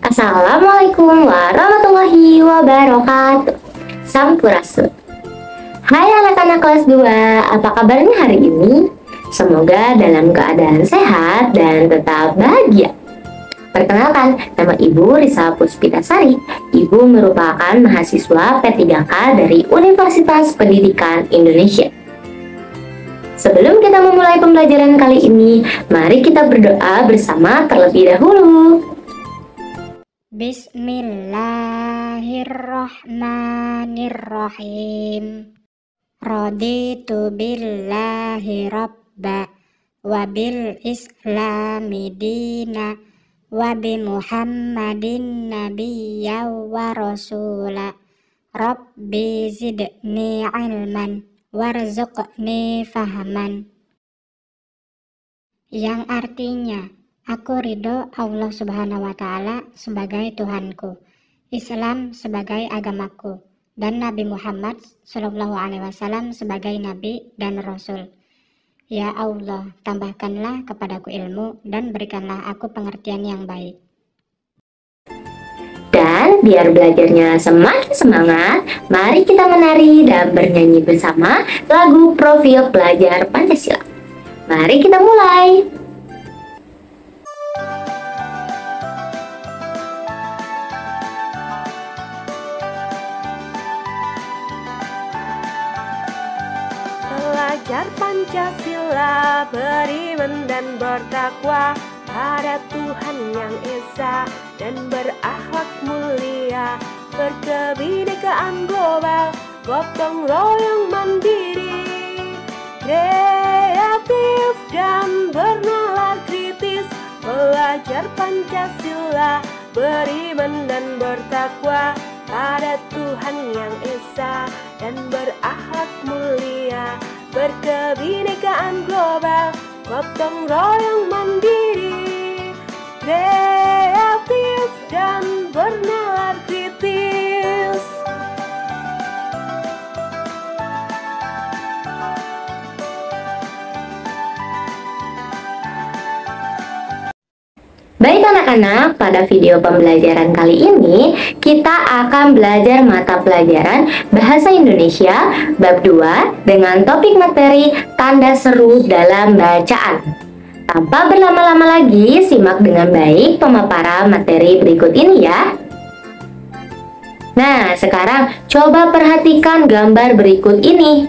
Assalamualaikum warahmatullahi wabarakatuh. Sampurasun. Hai anak-anak kelas 2, apa kabarnya hari ini? Semoga dalam keadaan sehat dan tetap bahagia. Perkenalkan, nama Ibu Risa Puspitasari. Ibu merupakan mahasiswa P3K dari Universitas Pendidikan Indonesia. Sebelum kita memulai pembelajaran kali ini, mari kita berdoa bersama terlebih dahulu. Bismillahirrahmanirrahim. Raditu billahi rabba wa bil islami dina wa bi muhammadin nabiyya wa rasula. Rabbi zidni ilman warzuqni fahman. Yang artinya, aku ridho Allah Subhanahu wa Ta'ala sebagai Tuhanku, Islam sebagai agamaku, dan Nabi Muhammad Shallallahu Alaihi Wasallam sebagai Nabi dan Rasul. Ya Allah, tambahkanlah kepadaku ilmu dan berikanlah aku pengertian yang baik. Dan biar belajarnya semakin semangat, mari kita menari dan bernyanyi bersama lagu Profil Pelajar Pancasila. Mari kita mulai. Belajar Pancasila, beriman dan bertakwa pada Tuhan yang Esa dan berakhlak mulia, berkebinekaan global, gotong royong mandiri, kreatif dan bernalar kritis. Belajar Pancasila, beriman dan bertakwa pada Tuhan yang Esa dan berakhlak mulia, berkebinekaan global, gotong royong mandiri, kreatif dan bernalar kritis. Baik anak-anak, pada video pembelajaran kali ini kita akan belajar mata pelajaran Bahasa Indonesia bab 2 dengan topik materi tanda seru dalam bacaan. Tanpa berlama-lama lagi, simak dengan baik pemaparan materi berikut ini ya. Nah, sekarang coba perhatikan gambar berikut ini.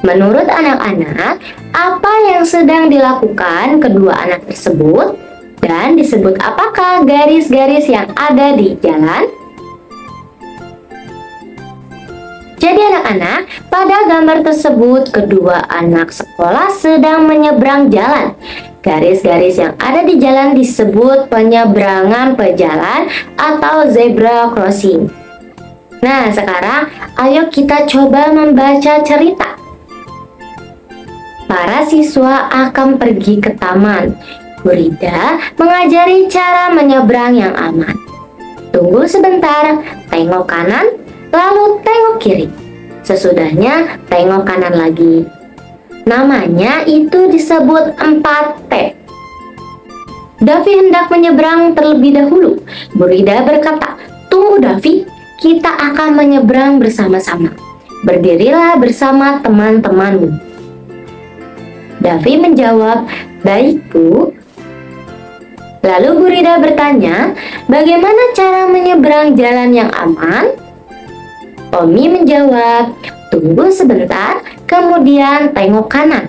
Menurut anak-anak, apa yang sedang dilakukan kedua anak tersebut? Dan disebut apakah garis-garis yang ada di jalan? Jadi anak-anak, pada gambar tersebut kedua anak sekolah sedang menyeberang jalan. Garis-garis yang ada di jalan disebut penyeberangan pejalan atau zebra crossing. Nah, sekarang ayo kita coba membaca cerita. Para siswa akan pergi ke taman. Bu Rida mengajari cara menyeberang yang aman. Tunggu sebentar, tengok kanan, lalu tengok kiri. Sesudahnya tengok kanan lagi. Namanya itu disebut 4T. Davi hendak menyeberang terlebih dahulu. Bu Rida berkata, "Tunggu Davi, kita akan menyeberang bersama-sama. Berdirilah bersama teman-temanmu." Davi menjawab, "Baik Bu." Lalu Bu Rida bertanya, "Bagaimana cara menyeberang jalan yang aman?" Omi menjawab, "Tunggu sebentar, kemudian tengok kanan."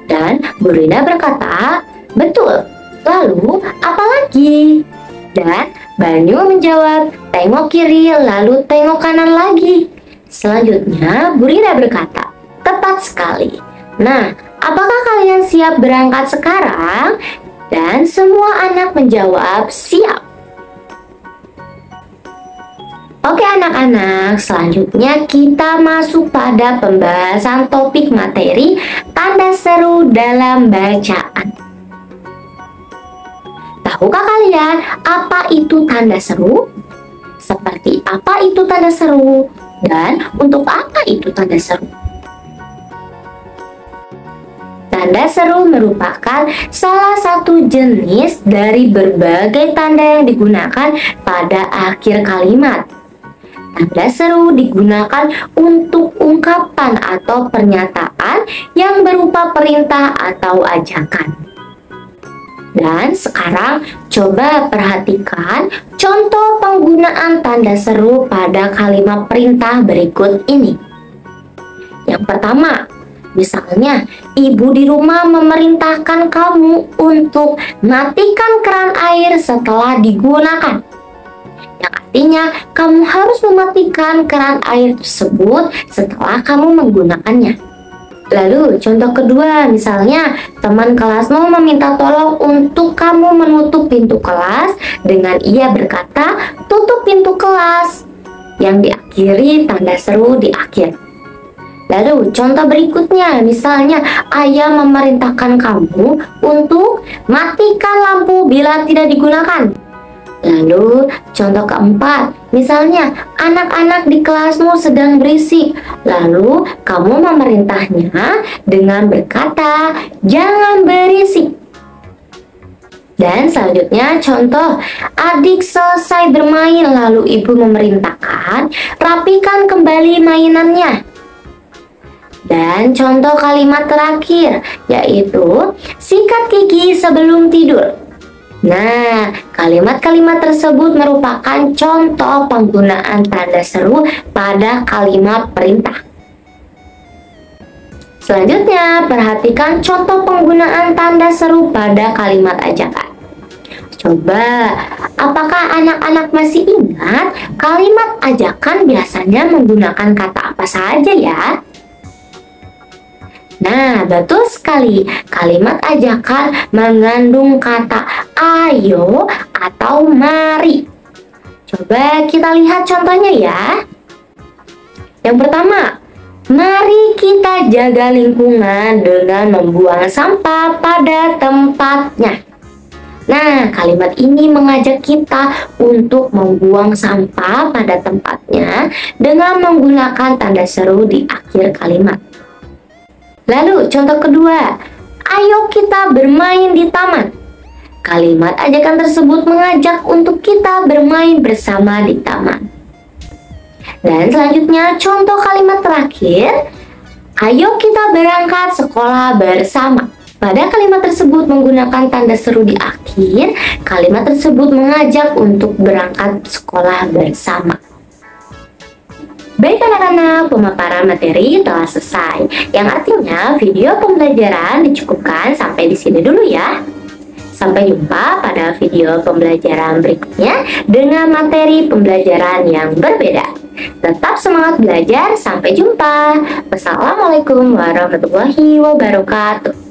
Dan Bu Rida berkata, "Betul, lalu apa lagi?" Dan Banyu menjawab, "Tengok kiri, lalu tengok kanan lagi." Selanjutnya Bu Rida berkata, "Tepat sekali. Nah, apakah kalian siap berangkat sekarang?" Dan semua anak menjawab siap. Oke anak-anak, selanjutnya kita masuk pada pembahasan topik materi tanda seru dalam bacaan. Tahukah kalian apa itu tanda seru? Seperti apa itu tanda seru? Dan untuk apa itu tanda seru? Tanda seru merupakan salah satu jenis dari berbagai tanda yang digunakan pada akhir kalimat. Tanda seru digunakan untuk ungkapan atau pernyataan yang berupa perintah atau ajakan. Dan sekarang coba perhatikan contoh penggunaan tanda seru pada kalimat perintah berikut ini. Yang pertama, misalnya ibu di rumah memerintahkan kamu untuk matikan keran air setelah digunakan. Yang artinya kamu harus mematikan keran air tersebut setelah kamu menggunakannya. Lalu contoh kedua, misalnya teman kelasmu meminta tolong untuk kamu menutup pintu kelas dengan ia berkata, "Tutup pintu kelas," yang diakhiri tanda seru di akhir. Lalu contoh berikutnya, misalnya ayah memerintahkan kamu untuk matikan lampu bila tidak digunakan. Lalu contoh keempat, misalnya anak-anak di kelasmu sedang berisik, lalu kamu memerintahnya dengan berkata, "Jangan berisik." Dan selanjutnya contoh, adik selesai bermain lalu ibu memerintahkan, "Rapikan kembali mainannya." Dan contoh kalimat terakhir yaitu sikat gigi sebelum tidur. Nah, kalimat-kalimat tersebut merupakan contoh penggunaan tanda seru pada kalimat perintah. Selanjutnya, perhatikan contoh penggunaan tanda seru pada kalimat ajakan. Coba, apakah anak-anak masih ingat kalimat ajakan biasanya menggunakan kata apa saja ya? Nah, betul sekali. Kalimat ajakan mengandung kata ayo atau mari. Coba kita lihat contohnya ya. Yang pertama, mari kita jaga lingkungan dengan membuang sampah pada tempatnya. Nah, kalimat ini mengajak kita untuk membuang sampah pada tempatnya dengan menggunakan tanda seru di akhir kalimat. Lalu contoh kedua, ayo kita bermain di taman. Kalimat ajakan tersebut mengajak untuk kita bermain bersama di taman. Dan selanjutnya contoh kalimat terakhir, ayo kita berangkat sekolah bersama. Pada kalimat tersebut menggunakan tanda seru di akhir, kalimat tersebut mengajak untuk berangkat sekolah bersama. Baik anak-anak, pemaparan materi telah selesai, yang artinya video pembelajaran dicukupkan sampai di sini dulu ya. Sampai jumpa pada video pembelajaran berikutnya dengan materi pembelajaran yang berbeda. Tetap semangat belajar, sampai jumpa. Wassalamualaikum warahmatullahi wabarakatuh.